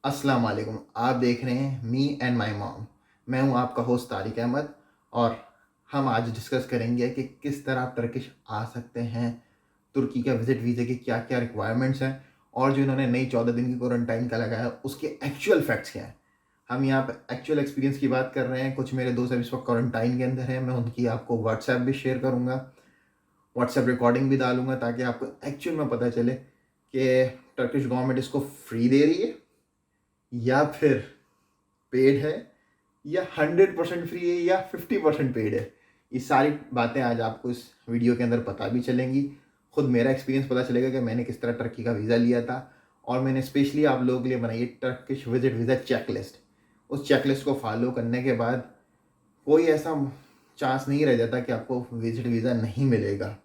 अस्सलाम वालेकुम। आप देख रहे हैं मी एंड माय मॉम। मैं हूं आपका होस्ट तारिक अहमद और हम आज डिस्कस करेंगे कि किस तरह आप टर्किश आ सकते हैं। तुर्की का विज़िट वीज़े की क्या क्या रिक्वायरमेंट्स हैं और जो इन्होंने नई 14 दिन की क्वारंटाइन का लगाया उसके एक्चुअल फैक्ट्स क्या हैं। हम यहाँ पे एक्चुअल एक्सपीरियंस की बात कर रहे हैं। कुछ मेरे दोस्त अभी इस वक्त क्वारंटाइन के अंदर हैं। मैं उनकी आपको व्हाट्सएप भी शेयर करूँगा, व्हाट्सएप रिकॉर्डिंग भी डालूंगा ताकि आपको एक्चुअल में पता चले कि टर्किश गवर्नमेंट इसको फ्री दे रही है या फिर पेड है, या 100% फ्री है, या 50% पेड है। ये सारी बातें आज आपको इस वीडियो के अंदर पता भी चलेंगी। खुद मेरा एक्सपीरियंस पता चलेगा कि मैंने किस तरह टर्की का वीज़ा लिया था और मैंने स्पेशली आप लोगों के लिए बनाई है टर्किश विजिट वीज़ा चेकलिस्ट। उस चेकलिस्ट को फॉलो करने के बाद कोई ऐसा चांस नहीं रह जाता कि आपको विजिट वीज़ा नहीं मिलेगा।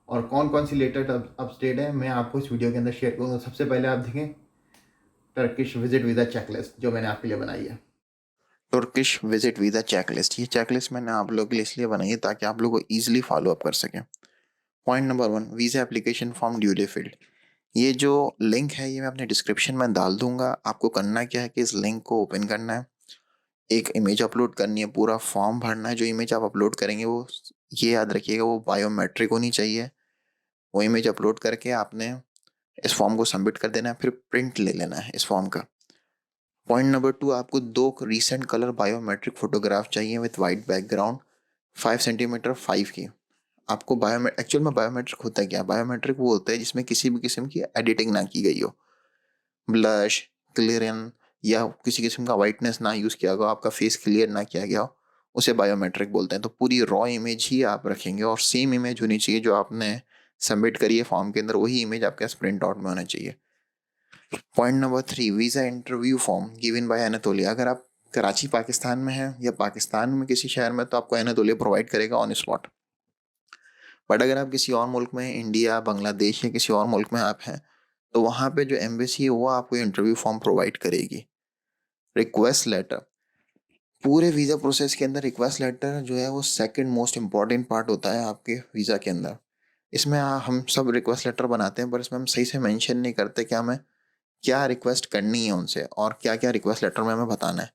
और कौन कौन सी लेटेस्ट अपडेट है मैं आपको इस वीडियो के अंदर शेयर करूँगा। सबसे पहले आप देखें टर्किश विजिट वीज़ा चेकलिस्ट जो मैंने आपके लिए बनाई है। Turkish visit visa checklist. ये चेकलिस्ट मैंने आप लोगों के लिए इसलिए बनाई है ताकि आप लोग को ईजिली फॉलो अप कर सकें। Point number 1, visa application form duly field. ये जो लिंक है ये मैं अपने डिस्क्रिप्शन में डाल दूंगा। आपको करना क्या है कि इस लिंक को ओपन करना है, एक इमेज अपलोड करनी है, पूरा फॉर्म भरना है। जो इमेज आप अपलोड करेंगे वो, ये याद रखिएगा, वो बायोमेट्रिक होनी चाहिए। वो इमेज अपलोड करके आपने इस फॉर्म को सबमिट कर देना है, फिर प्रिंट ले लेना है इस फॉर्म का। पॉइंट नंबर 2, आपको 2 रीसेंट कलर बायोमेट्रिक फोटोग्राफ चाहिए विथ वाइट बैकग्राउंड, 5 सेंटीमीटर 5 की। आपको एक्चुअल में बायोमेट्रिक होता है क्या? बायोमेट्रिक वो होता है जिसमें किसी भी किस्म की एडिटिंग ना की गई हो, ब्लश, क्लियरन या किसी किस्म का वाइटनेस ना यूज़ किया गया हो, आपका फेस क्लियर ना किया गया हो, उसे बायोमेट्रिक बोलते हैं। तो पूरी रॉ इमेज ही आप रखेंगे और सेम इमेज होनी चाहिए जो आपने सबमिट करी है फॉर्म के अंदर, वही इमेज आपके पास प्रिंट आउट में होना चाहिए। Point number 3, visa interview form given by Anatolia. अगर आप कराची पाकिस्तान में हैं या पाकिस्तान में किसी शहर में, तो आपको एनातोलिया प्रोवाइड करेगा ऑन स्पॉट। बट अगर आप किसी और मुल्क में, इंडिया, बांग्लादेश या किसी और मुल्क में आप हैं, तो वहाँ पे जो एम्बेसी है वो आपको इंटरव्यू फॉर्म प्रोवाइड करेगी। रिक्वेस्ट लेटर, पूरे वीज़ा प्रोसेस के अंदर रिक्वेस्ट लेटर जो है वो सेकंड मोस्ट इम्पॉर्टेंट पार्ट होता है आपके वीज़ा के अंदर। इसमें हम सब रिक्वेस्ट लेटर बनाते हैं, पर इसमें हम सही से मेंशन नहीं करते कि हमें क्या रिक्वेस्ट करनी है उनसे और क्या क्या रिक्वेस्ट लेटर में हमें बताना है।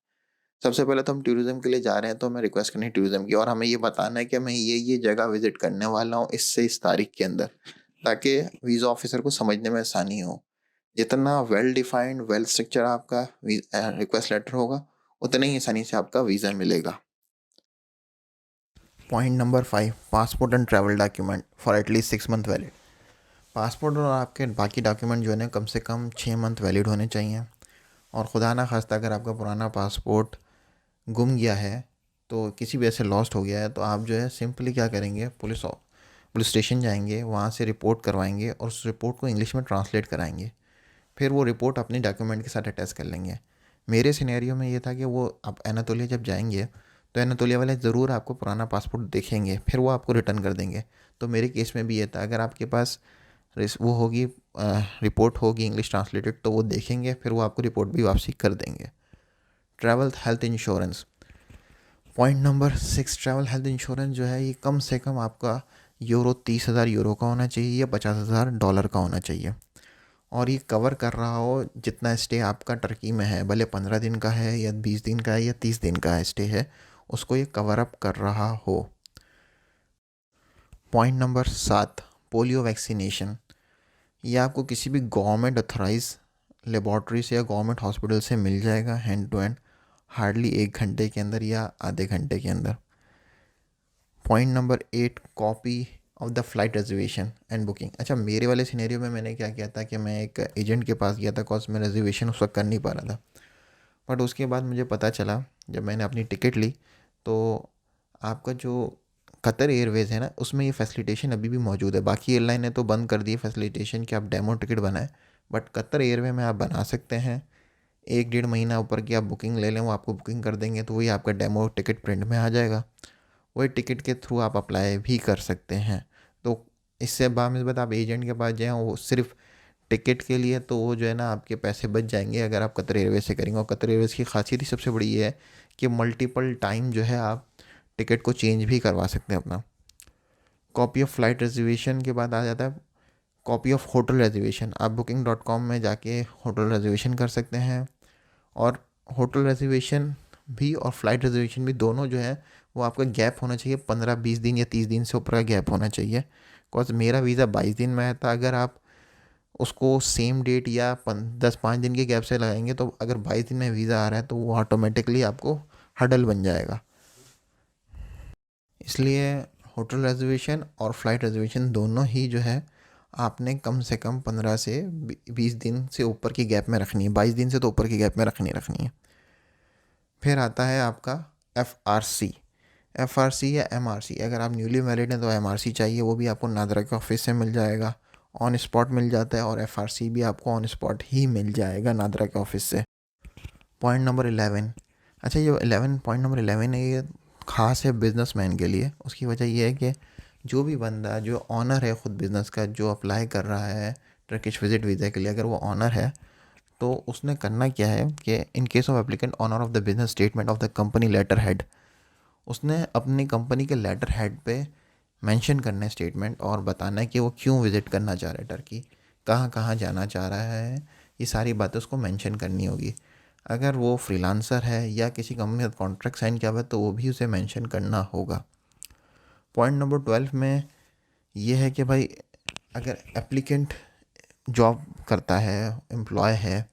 सबसे पहले तो हम टूरिज्म के लिए जा रहे हैं, तो हमें रिक्वेस्ट करनी है टूरिज्म की, और हमें ये बताना है कि मैं ये जगह विजिट करने वाला हूँ इससे इस तारीख के अंदर, ताकि वीज़ा ऑफिसर को समझने में आसानी हो। जितना वेल डिफाइंड, वेल स्ट्रक्चर आपका रिक्वेस्ट लेटर होगा, उतनी ही आसानी से आपका वीज़ा मिलेगा। Point number 5, passport and travel document for at least 6 month valid. Passport और आपके बाकी डॉक्यूमेंट जो है ना, कम से कम 6 मंथ वैलिड होने चाहिए। और खुदा ना खास्ता अगर आपका पुराना पासपोर्ट गुम गया है, तो किसी वजह से लॉस्ट हो गया है, तो आप जो है सिंपली क्या करेंगे, पुलिस स्टेशन जाएंगे, वहाँ से रिपोर्ट करवाएंगे और उस रिपोर्ट को इंग्लिश में ट्रांसलेट कराएंगे। फिर वो रिपोर्ट अपनी डॉक्यूमेंट के साथ अटैच कर लेंगे। मेरे सिनेरियो में ये था कि वो आप एनातोलिया जब जाएंगे, तो एनातोलिया वाले ज़रूर आपको पुराना पासपोर्ट देखेंगे, फिर वो आपको रिटर्न कर देंगे। तो मेरे केस में भी ये था, अगर आपके पास वो होगी, रिपोर्ट होगी इंग्लिश ट्रांसलेटेड, तो वो देखेंगे, फिर वो आपको रिपोर्ट भी वापसी कर देंगे। Travel health insurance. Point number 6, travel health insurance जो है ये कम से कम आपका यूरो 30,000 का होना चाहिए या $50,000 का होना चाहिए। और ये कवर कर रहा हो जितना स्टे आपका टर्की में है, भले 15 दिन का है या 20 दिन का है या 30 दिन का स्टे है, उसको ये कवर अप कर रहा हो। Point number 7, polio vaccination. ये आपको किसी भी गवर्नमेंट अथोराइज लेबॉर्ट्री से या गवर्नमेंट हॉस्पिटल से मिल जाएगा हैंड टू हैंड, हार्डली 1 घंटे के अंदर या आधे घंटे के अंदर। Point number 8, copy of the flight reservation and booking. अच्छा, मेरे वाले सिनेरियो में मैंने क्या किया था कि मैं एक एजेंट के पास गया था, कॉज मैं रिजर्वेशन उस वक्त कर नहीं पा रहा था। बट उसके बाद मुझे पता चला, जब मैंने अपनी टिकट ली, तो आपका जो कतर एयरवेज़ है ना, उसमें ये फैसिलिटेशन अभी भी मौजूद है। बाकी एयरलाइन ने तो बंद कर दी है फैसिलिटेशन कि आप डेमो टिकट बनाएं, बट कतर एयरवे में आप बना सकते हैं। 1 डेढ़ महीना ऊपर की आप बुकिंग ले लें, वो आपको बुकिंग कर देंगे, तो वही आपका डेमो टिकट प्रिंट में आ जाएगा। वही टिकट के थ्रू आप अप्लाई भी कर सकते हैं। तो इससे बात, आप एजेंट के पास जाएँ वो सिर्फ टिकट के लिए, तो वो जो है ना आपके पैसे बच जाएंगे अगर आप कतर एयरवेज से करेंगे। और कतर एयरवेज़ की खासियत ही सबसे बड़ी ये है कि मल्टीपल टाइम जो है आप टिकट को चेंज भी करवा सकते हैं अपना। कॉपी ऑफ फ़्लाइट रिजर्वेशन के बाद आ जाता है कॉपी ऑफ होटल रिजर्वेशन। आप booking.com में जाके होटल रिजर्वेशन कर सकते हैं। और होटल रिजर्वेशन भी और फ्लाइट रिजर्वेशन भी दोनों जो है वो आपका गैप होना चाहिए 15-20 दिन या 30 दिन से ऊपर का गैप होना चाहिए। बिकॉज मेरा वीज़ा 22 दिन में आया था। अगर आप उसको सेम डेट या 10-5 दिन के गैप से लगाएंगे तो अगर 22 दिन में वीज़ा आ रहा है तो वो ऑटोमेटिकली आपको हडल बन जाएगा। इसलिए होटल रिजर्वेशन और फ्लाइट रिजर्वेशन दोनों ही जो है आपने कम से कम 15 से 20 दिन से ऊपर की गैप में रखनी है। 22 दिन से तो ऊपर की गैप में रखनी है। फिर आता है आपका FRC। FRC या MRC, अगर आप न्यूली मैरिड हैं तो MRC चाहिए, वो भी आपको नादरा के ऑफिस से मिल जाएगा, ऑन स्पॉट मिल जाता है। और FRC भी आपको ऑन स्पॉट ही मिल जाएगा नादरा के ऑफिस से। Point number 11। अच्छा, ये 11 पॉइंट नंबर 11 है, ये ख़ास है बिजनेसमैन के लिए। उसकी वजह ये है कि जो भी बंदा जो ऑनर है ख़ुद बिज़नेस का, जो अप्लाई कर रहा है टर्किश विजिट वीज़ा के लिए, अगर वो ऑनर है तो उसने करना क्या है कि in case of applicant owner of the business statement of the company letter head, उसने अपनी कंपनी के लेटर हेड पे मेंशन करना है स्टेटमेंट, और बताना है कि वो क्यों विज़िट करना चाह रहा है टर्की, कहाँ कहाँ जाना चाह रहा है। ये सारी बातें उसको मेंशन करनी होगी। अगर वो फ्रीलांसर है या किसी कंपनी के साथ कॉन्ट्रैक्ट साइन किया हुआ है तो वो भी उसे मेंशन करना होगा। पॉइंट नंबर 12 में ये है कि भाई अगर एप्लीकेंट जॉब करता है, एम्प्लॉय है,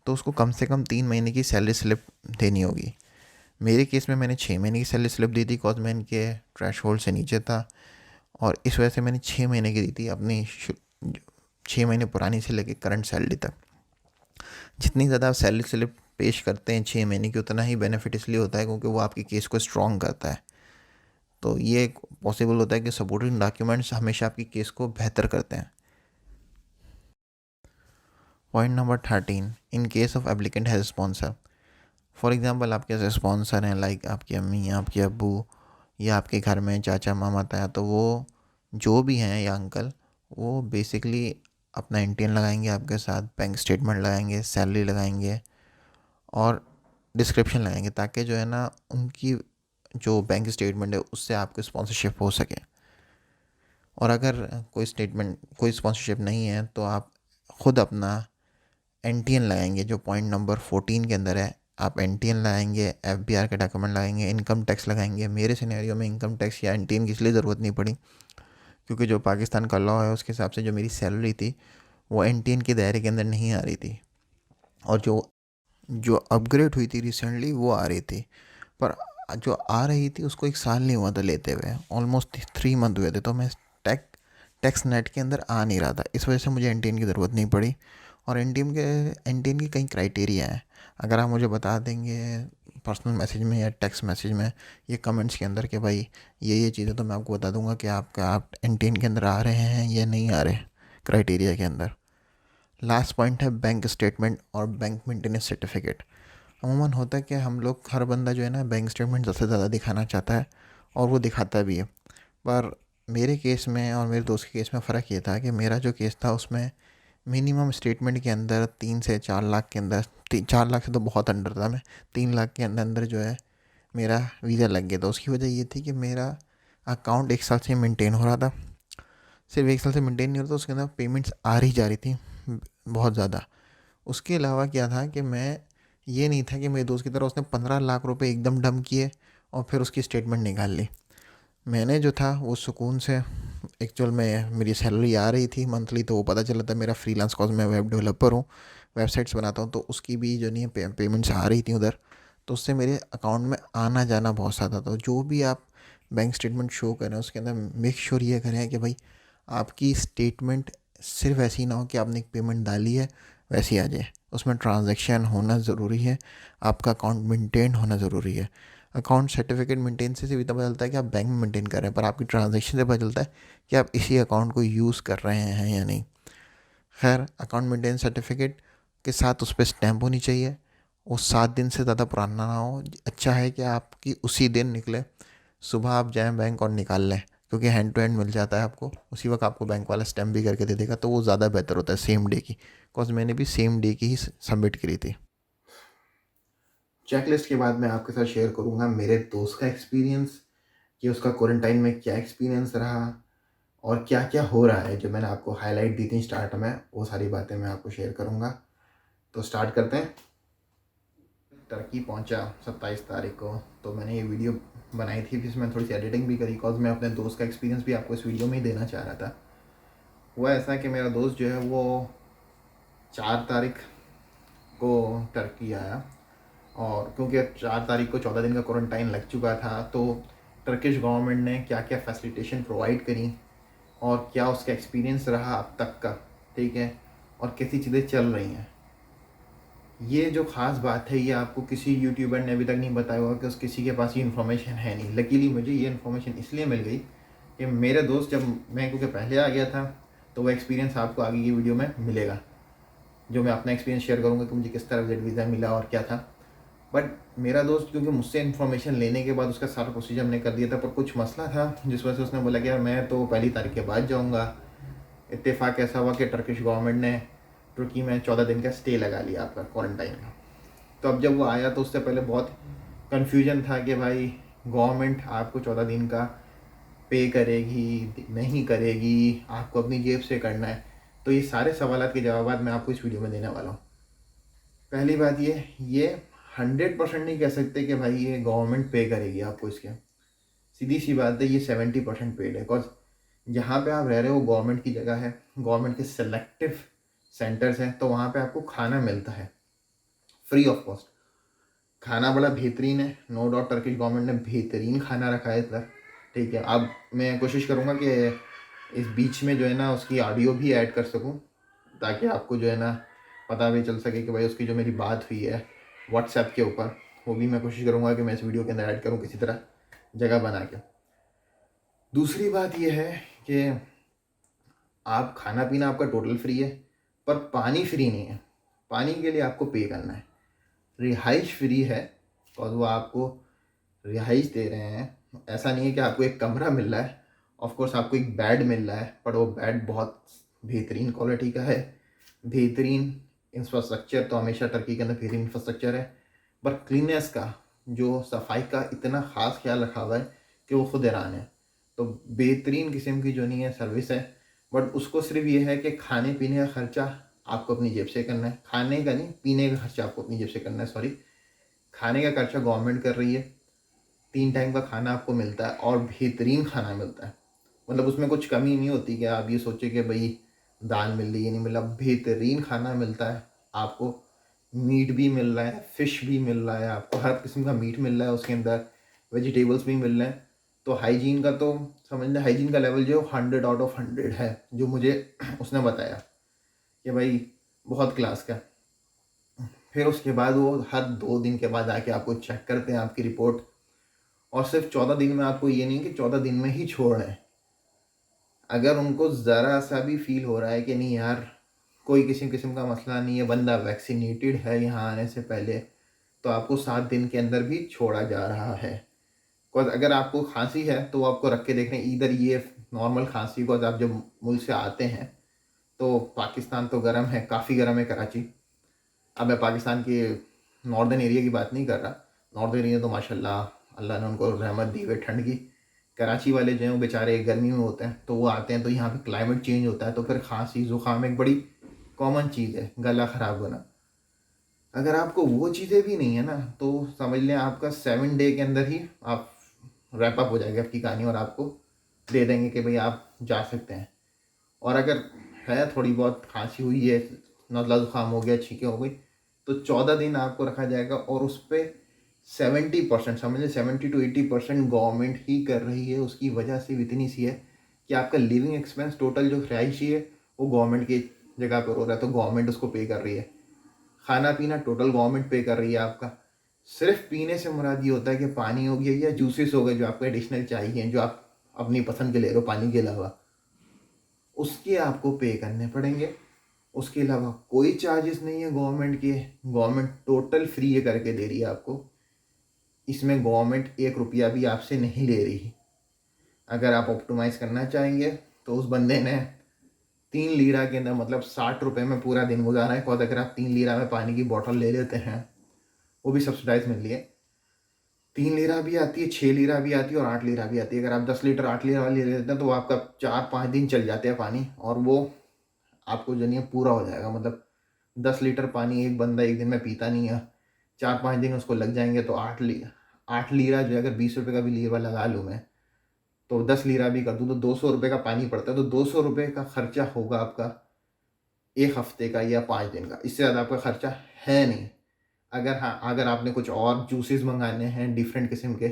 तो उसको कम से कम 3 महीने की सैलरी स्लिप देनी होगी। मेरे केस में मैंने 6 महीने की सैलरी स्लिप दी थी, बिकॉज मैं इनके थ्रेश होल्ड से नीचे था, और इस वजह से मैंने 6 महीने की दी थी अपनी 6 महीने पुरानी से लेकर करंट सैलरी तक। जितनी ज़्यादा आप सैलरी स्लिप पेश करते हैं 6 महीने की, उतना ही बेनिफिट इसलिए होता है क्योंकि वो आपके केस को स्ट्रॉन्ग करता है। तो ये पॉसिबल होता है कि सपोर्टिंग डॉक्यूमेंट्स हमेशा आपकी केस को बेहतर करते हैं। Point number 13, in case of applicant has sponsor. For example आपके ऐसे स्पॉन्सर हैं लाइक आपकी अम्मी, आपके अब्बू, या आपके घर में चाचा मामा ताया, तो वो जो भी हैं या अंकल, वो बेसिकली अपना NTN लगाएंगे आपके साथ, बैंक स्टेटमेंट लगाएंगे, सैलरी लगाएंगे और डिस्क्रिप्शन लगाएंगे, ताकि जो है ना उनकी जो बैंक स्टेटमेंट है उससे आपकी स्पॉन्सरशिप हो सके। और अगर कोई स्पॉन्सरशिप नहीं है तो आप ख़ुद अपना NTN लगाएंगे, जो पॉइंट नंबर 14 के अंदर है। आप NTN लगाएंगे, FBR के डॉक्यूमेंट लगाएंगे, इनकम टैक्स लगाएंगे। मेरे सिनेरियो में इनकम टैक्स या NTN की इसलिए ज़रूरत नहीं पड़ी क्योंकि जो पाकिस्तान का लॉ है उसके हिसाब से जो मेरी सैलरी थी वो NTN के दायरे के अंदर नहीं आ रही थी, और जो जो अपग्रेड हुई थी रिसेंटली वो आ रही थी। पर जो आ रही थी उसको 1 साल नहीं हुआ था लेते हुए, ऑलमोस्ट 3 मंथ हुए थे, तो मैं टैक टैक्स नेट के अंदर आ नहीं रहा था। इस वजह से मुझे NTN की ज़रूरत नहीं पड़ी। और NTN की कई क्राइटेरिया हैं, अगर आप मुझे बता देंगे पर्सनल मैसेज में या टेक्स्ट मैसेज में या कमेंट्स के अंदर कि भाई ये चीज़ें, तो मैं आपको बता दूंगा कि आप NTN के अंदर आ रहे हैं या नहीं आ रहे क्राइटेरिया के अंदर। लास्ट पॉइंट है बैंक स्टेटमेंट और बैंक मेंटेनेंस सर्टिफिकेट। अमूमन होता है कि हम लोग, हर बंदा जो है ना बैंक स्टेटमेंट ज़्यादा से ज़्यादा दिखाना चाहता है और वो दिखाता भी है। पर मेरे केस में और मेरे दोस्त के केस में फ़र्क ये था कि मेरा जो केस था उसमें मिनिमम स्टेटमेंट के अंदर 3 से 4 लाख के अंदर, 4 लाख से तो बहुत अंडर था मैं, 3 लाख के अंदर अंदर जो है मेरा वीज़ा लग गया था। उसकी वजह ये थी कि मेरा अकाउंट 1 साल से मेंटेन हो रहा था। सिर्फ 1 साल से मेंटेन नहीं हो रहा था, उसके अंदर पेमेंट्स आ रही जा रही थी बहुत ज़्यादा। उसके अलावा क्या था कि मैं, ये नहीं था कि मेरे दोस्त की तरह उसने 15 लाख रुपए एकदम डंप किए और फिर उसकी स्टेटमेंट निकाल ली। मैंने जो था वो सुकून से, एक्चुअल में मेरी सैलरी आ रही थी मंथली, तो वो पता चला था मेरा फ्रीलांस, कॉज मैं वेब डेवलपर हूँ, वेबसाइट्स बनाता हूँ, तो उसकी भी जो नहीं पेमेंट्स आ रही थी उधर, तो उससे मेरे अकाउंट में आना जाना बहुत ज़्यादा था। तो जो भी आप बैंक स्टेटमेंट शो करें उसके अंदर मेक श्योर ये करें कि भाई आपकी स्टेटमेंट सिर्फ ऐसी ना हो कि आपने एक पेमेंट डाली है वैसी आ जाए, उसमें ट्रांजैक्शन होना ज़रूरी है, आपका अकाउंट मेंटेन होना ज़रूरी है। अकाउंट सर्टिफिकेट मेंटेन से भी पता चलता है कि आप बैंक में मेंटेन कर रहे हैं, पर आपकी ट्रांजैक्शन से पता चलता है कि आप इसी अकाउंट को यूज़ कर रहे हैं या नहीं। खैर, अकाउंट मेंटेन सर्टिफिकेट के साथ उस पर स्टैम्प होनी चाहिए, वो 7 दिन से ज़्यादा पुराना ना हो। अच्छा है कि आपकी उसी दिन निकले, सुबह आप जाएँ बैंक और निकाल लें, क्योंकि हैंड टू हैंड मिल जाता है आपको, उसी वक्त आपको बैंक वाला स्टैम्प भी करके दे देगा, तो वो ज़्यादा बेहतर होता है सेम डे की। बिकॉज मैंने भी सेम डे की ही सबमिट करी थी। चेकलिस्ट के बाद मैं आपके साथ शेयर करूँगा मेरे दोस्त का एक्सपीरियंस, कि उसका क्वारंटाइन में क्या एक्सपीरियंस रहा और क्या क्या हो रहा है। जो मैंने आपको हाईलाइट दी थी स्टार्ट में, वो सारी बातें मैं आपको शेयर करूँगा। तो स्टार्ट करते हैं। टर्की पहुंचा 27 तारीख को, तो मैंने ये वीडियो बनाई थी, फिर इसमें थोड़ी सी एडिटिंग भी करी, बिकॉज मैं अपने दोस्त का एक्सपीरियंस भी आपको इस वीडियो में ही देना चाह रहा था। हुआ ऐसा कि मेरा दोस्त जो है वो 4 तारीख को टर्की आया, और क्योंकि 4 तारीख को 14 दिन का क्वारंटाइन लग चुका था, तो टर्किश गवर्नमेंट ने क्या क्या फैसिलिटेशन प्रोवाइड करी और क्या उसका एक्सपीरियंस रहा अब तक का, ठीक है, और कैसी चीज़ें चल रही हैं। ये जो ख़ास बात है ये आपको किसी यूट्यूबर ने अभी तक नहीं बताया होगा, कि उस किसी के पास ये इन्फॉर्मेशन है नहीं। लकीली मुझे ये इन्फॉर्मेशन इसलिए मिल गई कि मेरे दोस्त, जब मैं क्योंकि पहले आ गया था, तो वो एक्सपीरियंस आपको आगे की वीडियो में मिलेगा, जो मैं अपना एक्सपीरियंस शेयर करूँगा कि मुझे किस तरह विजिट वीज़ा मिला और क्या था। बट मेरा दोस्त क्योंकि मुझसे इन्फॉर्मेशन लेने के बाद उसका सारा प्रोसीजर हमने कर दिया था, पर कुछ मसला था जिस वजह से उसने बोला कि यार मैं तो 1 तारीख के बाद जाऊँगा। इत्तेफाक ऐसा हुआ कि टर्किश गवर्नमेंट ने तुर्की में 14 दिन का स्टे लगा लिया आपका क्वारंटाइन का। तो अब जब वो आया तो उससे पहले बहुत कन्फ्यूजन था कि भाई गवर्नमेंट आपको 14 दिन का पे करेगी नहीं करेगी, आपको अपनी जेब से करना है। तो ये सारे सवालात के जवाब मैं आपको इस वीडियो में देने वाला हूँ। पहली बात ये 100% नहीं कह सकते कि भाई ये गवर्नमेंट पे करेगी आपको इसके। सीधी सी बात है, ये 70% पेड है, बिकॉज जहाँ पे आप रह रहे हो गवर्नमेंट की जगह है, गवर्नमेंट के सेलेक्टिव सेंटर्स हैं, तो वहाँ पे आपको खाना मिलता है फ्री ऑफ कॉस्ट। खाना बड़ा बेहतरीन है, नो डाउट टर्किश गवर्नमेंट ने बेहतरीन खाना रखा है इधर, ठीक है। अब मैं कोशिश करूँगा कि इस बीच में जो है ना उसकी ऑडियो भी ऐड कर सकूँ, ताकि आपको जो है ना पता भी चल सके कि भाई उसकी जो मेरी बात हुई है व्हाट्सएप के ऊपर, वो भी मैं कोशिश करूँगा कि मैं इस वीडियो के अंदर ऐड करूँ किसी तरह जगह बना के। दूसरी बात यह है कि आप खाना पीना आपका टोटल फ्री है, पर पानी फ्री नहीं है। पानी के लिए आपको पे करना है। रिहाइश फ्री है, और वो आपको रिहाइश दे रहे हैं। ऐसा नहीं है कि आपको एक कमरा मिल रहा है, ऑफ कोर्स आपको एक बेड मिल रहा है, पर वो बेड बहुत बेहतरीन क्वालिटी का है, बेहतरीन इंफ्रास्ट्रक्चर। तो हमेशा टर्की के अंदर बेहतरीन इंफ्रास्ट्रक्चर है, पर क्लीननेस का, जो सफाई का इतना ख़ास ख्याल रखा हुआ है कि वो खुद हैरान है। तो बेहतरीन किस्म की जो नहीं है सर्विस है, बट उसको सिर्फ ये है कि खाने पीने का खर्चा आपको अपनी जेब से करना है। खाने का नहीं, पीने का खर्चा आपको अपनी जेब से करना है, सॉरी। खाने का खर्चा गवर्नमेंट कर रही है, 3 टाइम का खाना आपको मिलता है, और बेहतरीन खाना मिलता है। मतलब उसमें कुछ कमी नहीं होती कि आप ये सोचे कि भाई दाल मिल रही है नहीं मिला, बेहतरीन खाना मिलता है आपको। मीट भी मिल रहा है, फ़िश भी मिल रहा है, आपको हर किस्म का मीट मिल रहा है उसके अंदर, वेजिटेबल्स भी मिल रहे हैं। तो हाइजीन का तो समझ लें, हाइजीन का लेवल जो है 100 आउट ऑफ 100 है, जो मुझे उसने बताया कि भाई बहुत क्लास का। फिर उसके बाद वो हर 2 दिन के बाद आके आपको चेक करते हैं आपकी रिपोर्ट, और सिर्फ 14 दिन में आपको ये नहीं कि 14 दिन में ही छोड़ रहे हैं। अगर उनको ज़रा सा भी फील हो रहा है कि नहीं यार कोई किसी किस्म का मसला नहीं है, बंदा वैक्सीनेटेड है यहाँ आने से पहले, तो आपको 7 दिन के अंदर भी छोड़ा जा रहा है। बिकॉज अगर आपको खांसी है तो वो आपको रख के देख रहे हैं, इधर ये नॉर्मल खांसी, बिकॉज आप जब मुल्क से आते हैं तो पाकिस्तान तो गर्म है, काफ़ी गर्म है कराची। अब मैं पाकिस्तान के नॉर्दर्न एरिया की बात नहीं कर रहा, नॉर्दर्न एरिया तो माशाल्लाह अल्लाह ने उनको रहमत दी हुई ठंड की। कराची वाले जो हैं वो बेचारे गर्मी में होते हैं, तो वो आते हैं तो यहाँ पे क्लाइमेट चेंज होता है, तो फिर खांसी ज़ुकाम एक बड़ी कॉमन चीज़ है, गला ख़राब होना। अगर आपको वो चीज़ें भी नहीं है ना, तो समझ लें आपका 7 डे के अंदर ही आप रैप अप हो जाएगी आपकी कहानी, और आपको दे देंगे कि भाई आप जा सकते हैं। और अगर है थोड़ी बहुत खांसी हुई है, नज़ला ज़ुकाम हो गया, छींकें हो गई, तो 14 दिन आपको रखा जाएगा, और उस पर 70%, समझ लें 70 to 80% गवर्नमेंट ही कर रही है। उसकी वजह से इतनी सी है कि आपका लिविंग एक्सपेंस टोटल जो रहायशी है वो गवर्नमेंट की जगह पर हो रहा है, तो गवर्नमेंट उसको पे कर रही है। खाना पीना टोटल गवर्नमेंट पे कर रही है आपका। सिर्फ पीने से मुराद ये होता है कि पानी हो गया या जूसेस हो गए जो आपको एडिशनल चाहिए, जो आप अपनी पसंद के ले रहे हो पानी के अलावा, उसके आपको पे करने पड़ेंगे। उसके अलावा कोई चार्जेस नहीं है गवर्नमेंट के, गवर्नमेंट टोटल फ्री ये करके दे रही है आपको। इसमें गवर्नमेंट 1 रुपया भी आपसे नहीं ले रही। अगर आप ऑप्टिमाइज़ करना चाहेंगे तो उस बंदे ने 3 लीरा के अंदर, मतलब 60 रुपये में पूरा दिन गुजारा है। और अगर आप 3 लीरा में पानी की बॉटल ले लेते हैं, वो भी सब्सिडाइज मिल रही है, 3 लीरा भी आती है, 6 लीरा भी आती है, और 8 लीरा भी आती है। अगर आप 10 लीटर 8 लीरा वाली ले लेते हैं तो वो आपका 4-5 दिन चल जाते हैं पानी, और वो आपको जो नहीं है पूरा हो जाएगा। मतलब 10 लीटर पानी एक बंदा एक दिन में पीता नहीं है, 4-5 दिन उसको लग जाएंगे तो 8 लीरा जो है, अगर 20 रुपये का भी लीरा लगा लूँ मैं, तो 10 लीरा भी कर दूँ तो 200 रुपये का पानी पड़ता है। तो 200 रुपये का खर्चा होगा आपका 1 हफ्ते का या 5 दिन का, इससे ज़्यादा आपका खर्चा है नहीं। अगर हाँ, अगर आपने कुछ और जूसेस मंगाने हैं डिफरेंट किस्म के,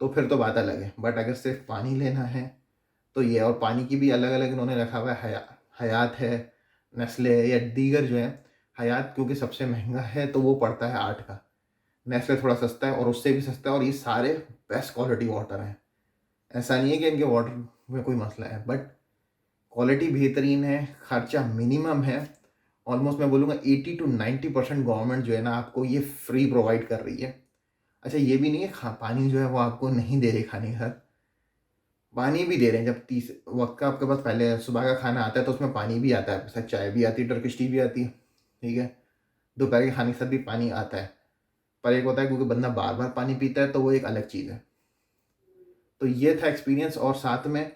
तो फिर तो बात अलग है। बट अगर सिर्फ पानी लेना है तो ये, और पानी की भी अलग अलग इन्होंने रखा हुआ है। हयात है, नेस्ले है, या दीगर जो है। हयात क्योंकि सबसे महंगा है तो वो पड़ता है 8 का। नेस्ले थोड़ा सस्ता है और उससे भी सस्ता है, और ये सारे बेस्ट क्वालिटी वाटर हैं। ऐसा नहीं है कि इनके वाटर में कोई मसला है, बट क्वालिटी बेहतरीन है, खर्चा मिनिमम है। ऑलमोस्ट मैं बोलूँगा 80 to 90% गवर्नमेंट जो है ना आपको ये फ्री प्रोवाइड कर रही है। अच्छा, ये भी नहीं है पानी जो है वो आपको नहीं दे रहे खाने के साथ, पानी भी दे रहे हैं। जब 30 वक्त का आपके पास पहले सुबह का खाना आता है तो उसमें पानी भी आता है आपके साथ, चाय भी आती है, टर्किश टी भी आती है, ठीक है। दोपहर के खाने के साथ भी पानी आता है। पर एक होता है क्योंकि बंदा बार बार पानी पीता है तो वो एक अलग चीज़ है। तो ये था एक्सपीरियंस। और साथ में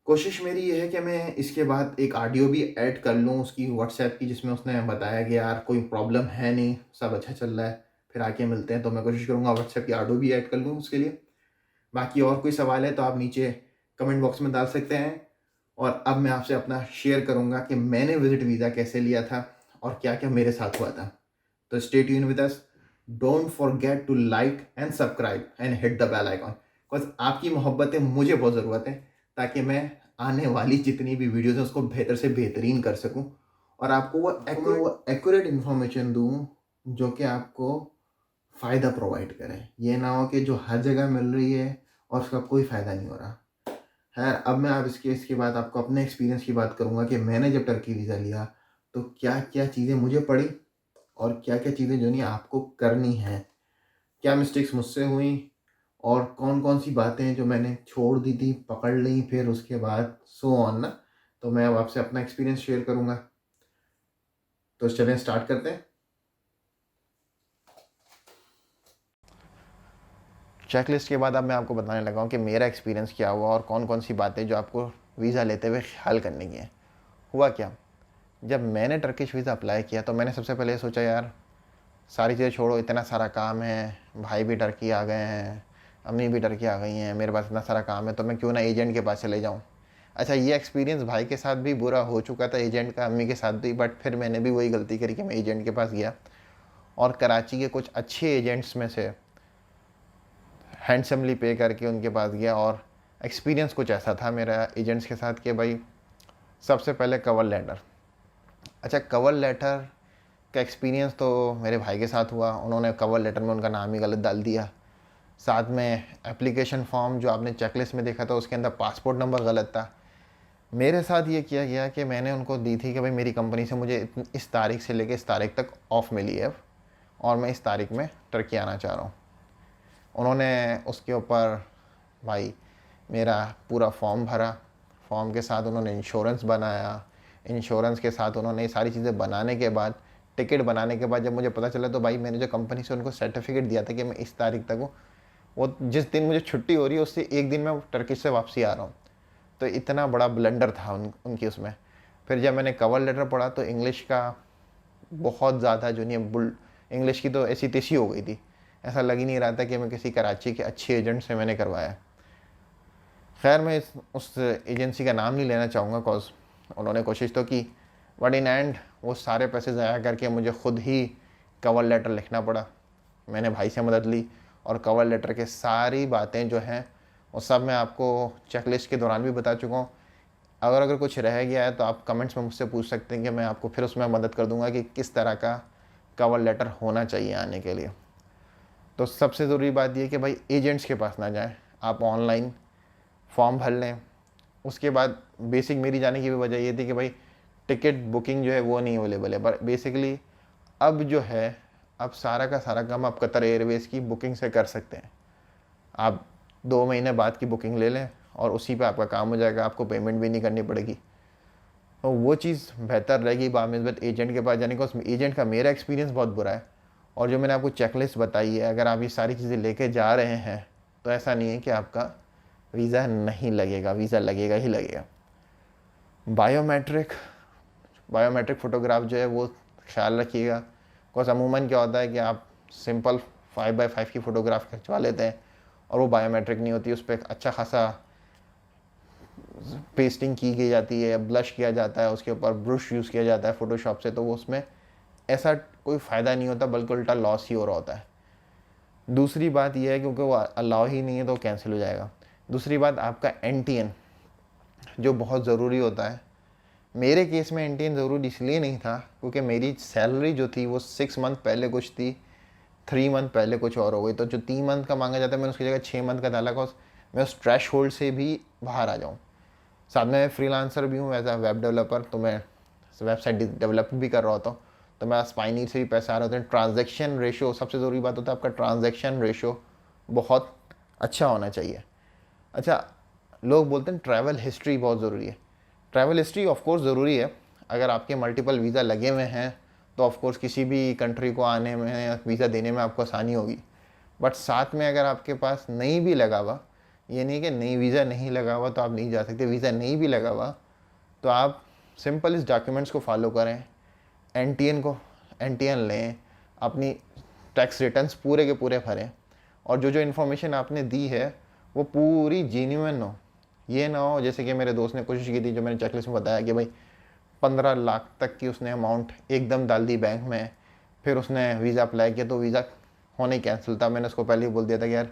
कोशिश मेरी ये है कि मैं इसके बाद एक ऑडियो भी ऐड कर लूँ उसकी व्हाट्सएप की, जिसमें उसने बताया कि यार कोई प्रॉब्लम है नहीं, सब अच्छा चल रहा है, फिर आके मिलते हैं। तो मैं कोशिश करूँगा व्हाट्सएप की ऑडियो भी ऐड कर लूँ उसके लिए। बाकी और कोई सवाल है तो आप नीचे कमेंट बॉक्स में डाल सकते हैं। और अब मैं आपसे अपना शेयर करूँगा कि मैंने विजिट वीज़ा कैसे लिया था और क्या क्या मेरे साथ हुआ था। तो stay tune with us, don't forget to like and subscribe and hit the bell icon, because आपकी मोहब्बतें मुझे बहुत ज़रूरत है, ताकि मैं आने वाली जितनी भी वीडियोज़ हैं उसको बेहतर से बेहतरीन कर सकूं और आपको वो एक्यूरेट इन्फॉर्मेशन दूं जो कि आपको फ़ायदा प्रोवाइड करे। ये ना हो कि जो हर जगह मिल रही है और उसका कोई फ़ायदा नहीं हो रहा। खैर, अब मैं आप इसके बाद आपको अपने एक्सपीरियंस की बात करूँगा कि मैंने जब टर्की वीज़ा लिया तो क्या क्या चीज़ें मुझे पड़ी और क्या क्या चीज़ें जो नहीं आपको करनी है, क्या मिस्टेक्स मुझसे हुई और कौन कौन सी बातें जो मैंने छोड़ दी थी, पकड़ ली, फिर उसके बाद सो ऑन ना। तो मैं अब आपसे अपना एक्सपीरियंस शेयर करूँगा। तो चलें स्टार्ट करते हैं। चेकलिस्ट के बाद अब मैं आपको बताने लगा हूँ कि मेरा एक्सपीरियंस क्या हुआ और कौन कौन सी बातें जो आपको वीज़ा लेते हुए ख्याल करने की है। हुआ क्या, जब मैंने टर्किश वीज़ा अप्लाई किया तो मैंने सबसे पहले सोचा यार सारी चीज़ें छोड़ो, इतना सारा काम है, भाई भी टर्की आ गए हैं, अम्मी भी टर्की आ गई हैं, मेरे पास इतना सारा काम है तो मैं क्यों ना एजेंट के पास चले जाऊँ। अच्छा, ये एक्सपीरियंस भाई के साथ भी बुरा हो चुका था, एजेंट का, अम्मी के साथ भी, बट फिर मैंने भी वही गलती करी कि मैं एजेंट के पास गया और कराची के कुछ अच्छे एजेंट्स में से हैंडसमली पे करके उनके पास गया। और एक्सपीरियंस कुछ ऐसा था मेरा एजेंट्स के साथ कि भाई सबसे पहले कवर लेटर। अच्छा, कवर लेटर का एक्सपीरियंस तो मेरे भाई के साथ हुआ, उन्होंने कवर लेटर में उनका नाम ही गलत डाल दिया। साथ में एप्लीकेशन फॉर्म जो आपने चेकलिस्ट में देखा था उसके अंदर पासपोर्ट नंबर गलत था। मेरे साथ ये किया गया कि मैंने उनको दी थी कि भाई मेरी कंपनी से मुझे इस तारीख से लेकर इस तारीख तक ऑफ मिली है और मैं इस तारीख में टर्की आना चाह रहा हूँ। उन्होंने उसके ऊपर भाई मेरा पूरा फॉर्म भरा, फॉर्म के साथ उन्होंने इंश्योरेंस बनाया, इंश्योरेंस के साथ उन्होंने ये सारी चीज़ें बनाने के बाद, टिकट बनाने के बाद जब मुझे पता चला तो भाई मैंने जो कंपनी से उनको सर्टिफिकेट दिया था कि मैं इस तारीख तक हूँ, वो जिस दिन मुझे छुट्टी हो रही है उससे एक दिन मैं टर्किश से वापसी आ रहा हूँ। तो इतना बड़ा ब्लंडर था उनकी उसमें। फिर जब मैंने कवर लेटर पढ़ा तो इंग्लिश का बहुत ज़्यादा जो नहीं बुल इंग्लिश की तो ऐसी तैसी हो गई थी, ऐसा लग ही नहीं रहा था कि मैं किसी कराची के अच्छे एजेंट से मैंने करवाया। खैर, मैं उस एजेंसी का नाम नहीं लेना चाहूँगा कॉज उन्होंने कोशिश तो की, बट इन एंड वो सारे पैसे ज़ाया करके मुझे ख़ुद ही कवर लेटर लिखना पड़ा। मैंने भाई से मदद ली और कवर लेटर के सारी बातें जो हैं वो सब मैं आपको चेकलिस्ट के दौरान भी बता चुका हूँ। अगर कुछ रह गया है तो आप कमेंट्स में मुझसे पूछ सकते हैं कि मैं आपको फिर उसमें मदद कर दूंगा कि किस तरह का कवर लेटर होना चाहिए आने के लिए। तो सबसे ज़रूरी बात यह कि भाई एजेंट्स के पास ना जाएं, आप ऑनलाइन फॉर्म भर लें। उसके बाद बेसिक मेरी जाने की भी वजह ये थी कि भाई टिकट बुकिंग जो है वो नहीं अवेलेबल है, बट बेसिकली अब जो है अब सारा का सारा काम आप कतर एयरवेज़ की बुकिंग से कर सकते हैं। आप 2 महीने बाद की बुकिंग ले लें और उसी पे आपका काम हो जाएगा, आपको पेमेंट भी नहीं करनी पड़ेगी। तो वो चीज़ बेहतर रहेगी बानिस्बत एजेंट के पास जाने का। उसमें एजेंट का मेरा एक्सपीरियंस बहुत बुरा है। और जो मैंने आपको चेकलिस्ट बताई है, अगर आप ये सारी चीज़ें लेके जा रहे हैं तो ऐसा नहीं है कि आपका वीज़ा नहीं लगेगा, वीज़ा लगेगा ही लगेगा। बायोमेट्रिक फ़ोटोग्राफ जो है वो ख्याल रखिएगा। बिकॉज अमूमन क्या होता है कि आप सिंपल 5x5 की फ़ोटोग्राफ खिंचवा लेते हैं और वो बायोमेट्रिक नहीं होती, उस पर अच्छा खासा पेस्टिंग की गई जाती है, ब्लश किया जाता है, उसके ऊपर ब्रश यूज़ किया जाता है फ़ोटोशॉप से, तो वो उसमें ऐसा कोई फ़ायदा नहीं होता, बल्कि उल्टा लॉस ही हो रहा होता है। दूसरी बात यह है क्योंकि वो अलाउ ही नहीं है तो कैंसिल हो जाएगा। दूसरी बात आपका NTN जो बहुत ज़रूरी होता है। मेरे केस में NTN ज़रूरी इसलिए नहीं था क्योंकि मेरी सैलरी जो थी वो 6 मंथ पहले कुछ थी, 3 मंथ पहले कुछ और हो गई। तो जो 3 मंथ का मांगा जाता है मैंने उसकी जगह 6 मंथ का डाला कि मैं उस थ्रेश होल्ड से भी बाहर आ जाऊँ। साथ में मैं फ्रीलांसर भी हूँ एज अ वेब डेवलपर, तो मैं वेबसाइट डेवलप भी कर रहा होता हूँ, तो मेरा स्पाइनीर से भी पैसा आ रहा होता है। ट्रांजैक्शन रेशो सबसे ज़रूरी बात होता है, आपका ट्रांजैक्शन रेशो बहुत अच्छा होना चाहिए। अच्छा, लोग बोलते हैं ट्रैवल हिस्ट्री बहुत ज़रूरी है। ट्रैवल हिस्ट्री ऑफ कोर्स ज़रूरी है। अगर आपके मल्टीपल वीज़ा लगे हुए हैं तो ऑफ कोर्स किसी भी कंट्री को आने में या वीज़ा देने में आपको आसानी होगी। बट साथ में अगर आपके पास नहीं भी लगा हुआ, ये नहीं कि नई वीज़ा नहीं लगा हुआ तो आप नहीं जा सकते, वीज़ा नहीं भी लगा हुआ तो आप सिंपल इस डॉक्यूमेंट्स को फॉलो करें, एन टी एन लें, अपनी टैक्स रिटर्न्स पूरे के पूरे भरें, और जो जो इन्फॉर्मेशन आपने दी है वो पूरी जेन्युइन हो। ये ना हो जैसे कि मेरे दोस्त ने कोशिश की थी, जो मैंने चेकलिस्ट में बताया कि भाई 15 लाख तक की उसने अमाउंट एकदम डाल दी बैंक में, फिर उसने वीज़ा अप्लाई किया तो वीज़ा होने ही कैंसिल था। मैंने उसको पहले ही बोल दिया था कि यार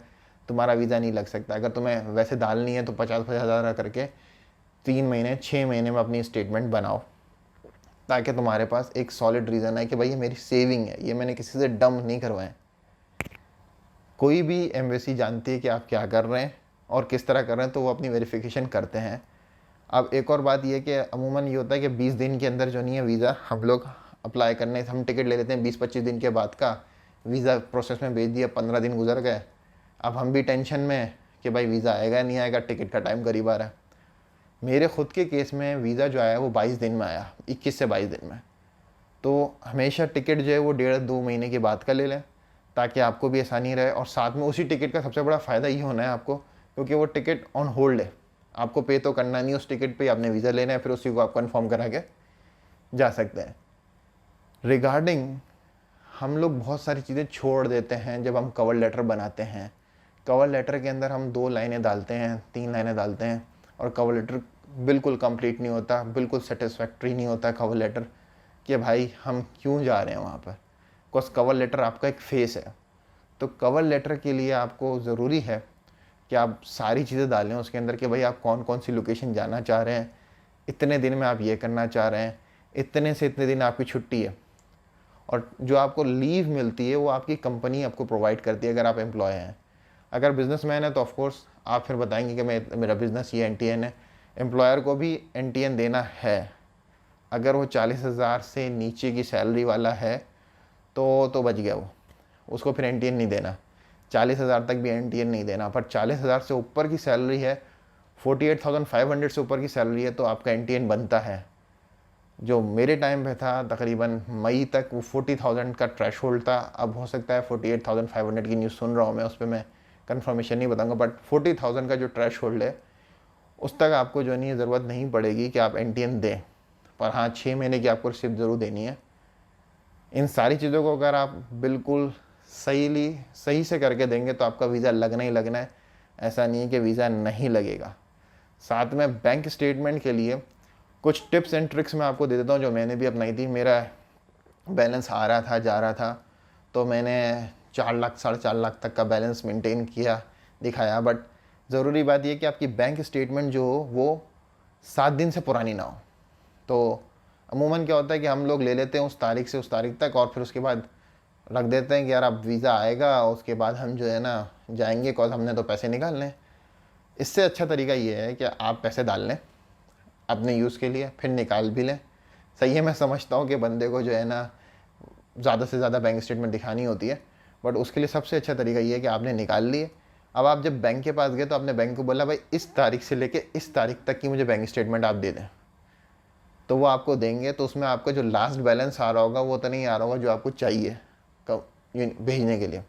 तुम्हारा वीज़ा नहीं लग सकता, अगर तुम्हें वैसे डालनी है तो 50-50 हज़ार करके 3 महीने 6 महीने में अपनी स्टेटमेंट बनाओ, ताकि तुम्हारे पास एक सॉलिड रीज़न है कि भाई ये मेरी सेविंग है, ये मैंने किसी से डंप नहीं करवाए। कोई भी एम्बेसी जानती है कि आप क्या कर रहे हैं और किस तरह कर रहे हैं, तो वो अपनी वेरिफिकेशन करते हैं। अब एक और बात ये कि अमूमन ये होता है कि 20 दिन के अंदर जो नहीं है वीज़ा हम लोग अप्लाई करने, हम टिकट ले लेते हैं 20-25 दिन के बाद का, वीज़ा प्रोसेस में भेज दिया, 15 दिन गुजर गए, अब हम भी टेंशन में कि भाई वीज़ा आएगा नहीं आएगा, टिकट का टाइम करीब आ रहा है। मेरे खुद के केस में वीज़ा जो आया वो 22 दिन में आया, 21 से 22 दिन में। तो हमेशा टिकट जो है वो 1.5-2 महीने के बाद का ले लें, ताकि आपको भी आसानी रहे। और साथ में उसी टिकट का सबसे बड़ा फ़ायदा ये होना है आपको, क्योंकि वो टिकट ऑन होल्ड है, आपको पे तो करना नहीं, उस टिकट पे आपने वीज़ा लेना है, फिर उसी को आप कंफर्म करा के जा सकते हैं। रिगार्डिंग हम लोग बहुत सारी चीज़ें छोड़ देते हैं जब हम कवर लेटर बनाते हैं। कवर लेटर के अंदर हम 2 लाइनें डालते हैं, 3 लाइनें डालते हैं, और कवर लेटर बिल्कुल कंप्लीट नहीं होता, बिल्कुल सेटिस्फैक्ट्री नहीं होता कवर लेटर, कि भाई हम क्यों जा रहे हैं वहाँ पर। बिकॉज कवर लेटर आपका एक फेस है। तो कवर लेटर के लिए आपको ज़रूरी है कि आप सारी चीज़ें डालें उसके अंदर, कि भाई आप कौन कौन सी लोकेशन जाना चाह रहे हैं, इतने दिन में आप ये करना चाह रहे हैं, इतने से इतने दिन आपकी छुट्टी है, और जो आपको लीव मिलती है वो आपकी कंपनी आपको प्रोवाइड करती है अगर आप एम्प्लॉय हैं। अगर बिजनेसमैन है तो ऑफकोर्स आप फिर बताएंगे कि मेरा बिज़नेस ये NTN है। एम्प्लॉयर को भी NTN देना है। अगर वो 40,000 से नीचे की सैलरी वाला है तो बच गया, वो उसको फिर NTN नहीं देना। 40,000 तक भी NTN नहीं देना। पर 40,000 से ऊपर की सैलरी है, 48,500 से ऊपर की सैलरी है, तो आपका NTN बनता है। जो मेरे टाइम पे था तकरीबन मई तक वो 40,000 का थ्रेश होल्ड था। अब हो सकता है 48,500 की न्यूज़ सुन रहा हूँ मैं, उस पर मैं कंफर्मेशन नहीं बताऊँगा, बट 40,000 का जो थ्रेश होल्ड है उस तक आपको जो नहीं ज़रूरत नहीं पड़ेगी कि आप NTN दें। पर हाँ, 6 महीने की आपको रिसिप्ट ज़रूर देनी है। इन सारी चीज़ों को अगर आप बिल्कुल सही से करके देंगे तो आपका वीज़ा लगना ही लगना है। ऐसा नहीं है कि वीज़ा नहीं लगेगा। साथ में बैंक स्टेटमेंट के लिए कुछ टिप्स एंड ट्रिक्स मैं आपको दे देता हूँ जो मैंने भी अपनाई थी। मेरा बैलेंस आ रहा था, जा रहा था, तो मैंने 4 लाख 4.5 लाख तक का बैलेंस मेंटेन किया, दिखाया। बट ज़रूरी बात यह कि आपकी बैंक स्टेटमेंट जो हो वो 7 दिन से पुरानी ना हो। तो अमूमन क्या होता है कि हम लोग ले लेते हैं उस तारीख से उस तारीख तक, और फिर उसके बाद रख देते हैं कि यार अब वीज़ा आएगा, उसके बाद हम जो है ना जाएंगे, कॉज हमने तो पैसे निकालने हैं। इससे अच्छा तरीका ये है कि आप पैसे डाल लें अपने यूज़ के लिए, फिर निकाल भी लें। सही है, मैं समझता हूँ कि बंदे को जो है ना ज़्यादा से ज़्यादा बैंक स्टेटमेंट दिखानी होती है, बट उसके लिए सबसे अच्छा तरीका ये है कि आपने निकाल लिए। अब आप जब बैंक के पास गए तो आपने बैंक को बोला भाई इस तारीख से लेके इस तारीख तक की मुझे बैंक स्टेटमेंट आप दे दें, तो वो आपको देंगे। तो उसमें आपका जो लास्ट बैलेंस आ रहा होगा वो तो नहीं आ रहा होगा जो आपको चाहिए भेजने के लिए।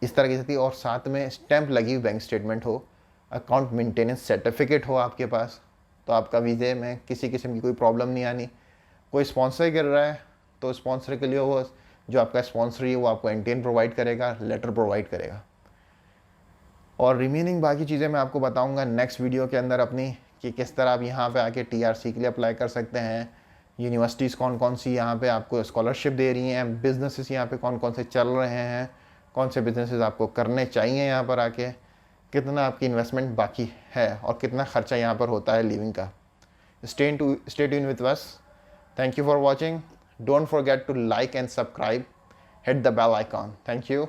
इस तरह की स्थिति, और साथ में स्टैंप लगी हुई बैंक स्टेटमेंट हो, अकाउंट मेंटेनेंस सर्टिफिकेट हो आपके पास, तो आपका वीज़े में किसी किस्म की कोई प्रॉब्लम नहीं आनी। कोई स्पॉन्सर कर रहा है तो स्पॉन्सर के लिए वो जो आपका स्पॉन्सर है वो आपको एंटेन प्रोवाइड करेगा, लेटर प्रोवाइड करेगा। और रिमेनिंग बाकी चीज़ें मैं आपको बताऊंगा नेक्स्ट वीडियो के अंदर अपनी, कि किस तरह आप यहाँ पे आके TRC के लिए अप्लाई कर सकते हैं, यूनिवर्सिटीज़ कौन कौन सी यहाँ पे आपको स्कॉलरशिप दे रही हैं, बिजनेसेस यहाँ पे कौन कौन से चल रहे हैं, कौन से बिजनेसेस आपको करने चाहिए यहाँ पर आके, कितना आपकी इन्वेस्टमेंट बाकी है और कितना खर्चा यहाँ पर होता है लिविंग का। Stay tune with us. Thank you for watching. Don't forget to like and subscribe, hit the bell icon. Thank you.